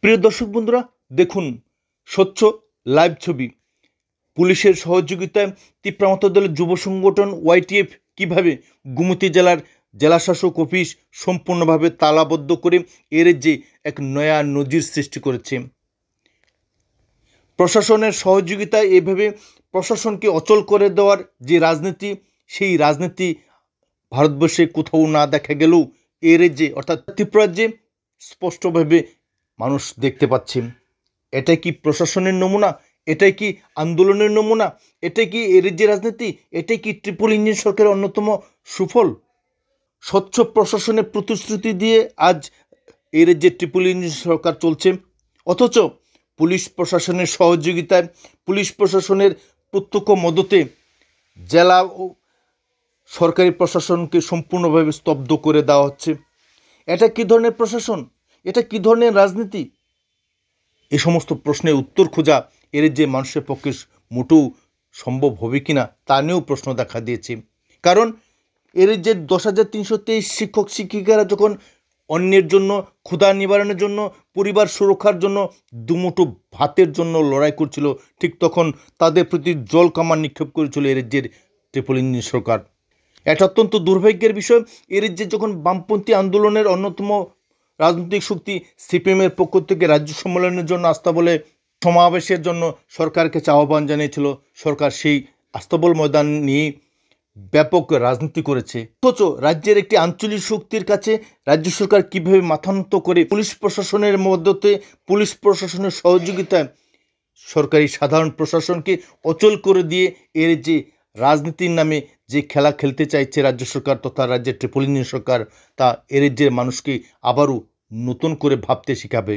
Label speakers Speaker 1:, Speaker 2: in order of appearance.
Speaker 1: প্রিয় দর্শক বন্ধুরা, দেখুন স্বচ্ছ লাইভ ছবি। পুলিশের সহযোগিতায় তীব্রামত দলের যুব সংগঠন ওয়াইটিএফ কীভাবে গোমতী জেলার জেলাশাসক অফিস সম্পূর্ণভাবে তালাবদ্ধ করে এর যে এক নয়া নজির সৃষ্টি করেছে। প্রশাসনের সহযোগিতায় এভাবে প্রশাসনকে অচল করে দেওয়ার যে রাজনীতি, সেই রাজনীতি ভারতবর্ষে কোথাও না দেখা গেলেও এর যে অর্থাৎ ত্রিপুরাজ্যে স্পষ্টভাবে মানুষ দেখতে পাচ্ছে। এটাই কি প্রশাসনের নমুনা? এটাই কি আন্দোলনের নমুনা? এটাই কি এর যে রাজনীতি? এটাই কি ট্রিপল ইঞ্জিন সরকারের অন্যতম সুফল? স্বচ্ছ প্রশাসনের প্রতিশ্রুতি দিয়ে আজ এর যে ট্রিপল ইঞ্জিন সরকার চলছে, অথচ পুলিশ প্রশাসনের সহযোগিতায়, পুলিশ প্রশাসনের প্রত্যক্ষ মদতে জেলা ও সরকারি প্রশাসনকে সম্পূর্ণভাবে স্তব্ধ করে দেওয়া হচ্ছে। এটা কী ধরনের প্রশাসন? এটা কী ধরনের রাজনীতি? এ সমস্ত প্রশ্নের উত্তর খোঁজা এর যে মানুষের পক্ষে মোটেও সম্ভব হবে কি না তা নিয়েও প্রশ্ন দেখা দিয়েছে। কারণ এর যে 10,323 শিক্ষক শিক্ষিকারা যখন অন্যের জন্য, ক্ষুধা নিবারণের জন্য, পরিবার সুরক্ষার জন্য, দুমুঠো ভাতের জন্য লড়াই করছিল, ঠিক তখন তাদের প্রতি জল কামান নিক্ষেপ করেছিল এর যে ট্রিপল ইঞ্জিন সরকার। এটা অত্যন্ত দুর্ভাগ্যের বিষয়। এর যে যখন বামপন্থী আন্দোলনের অন্যতম রাজনৈতিক শক্তি সিপিএমের পক্ষ থেকে রাজ্য সম্মেলনের জন্য আস্তাবলে সমাবেশের জন্য সরকারকে আহ্বান জানিয়েছিল, সরকার সেই আস্তাবল ময়দান নিয়ে ব্যাপক রাজনীতি করেছে। অথচ রাজ্যের একটি আঞ্চলিক শক্তির কাছে রাজ্য সরকার কীভাবে মাথানত করে পুলিশ প্রশাসনের মধ্যে, পুলিশ প্রশাসনের সহযোগিতায় সরকারি সাধারণ প্রশাসনকে অচল করে দিয়ে এর যে রাজনীতির নামে যে খেলা খেলতে চাইছে রাজ্য সরকার তথা রাজ্যের ট্রিপল ইঞ্জিন সরকার, তা এর যে মানুষকে আবারও নতুন করে ভাবতে শেখাবে।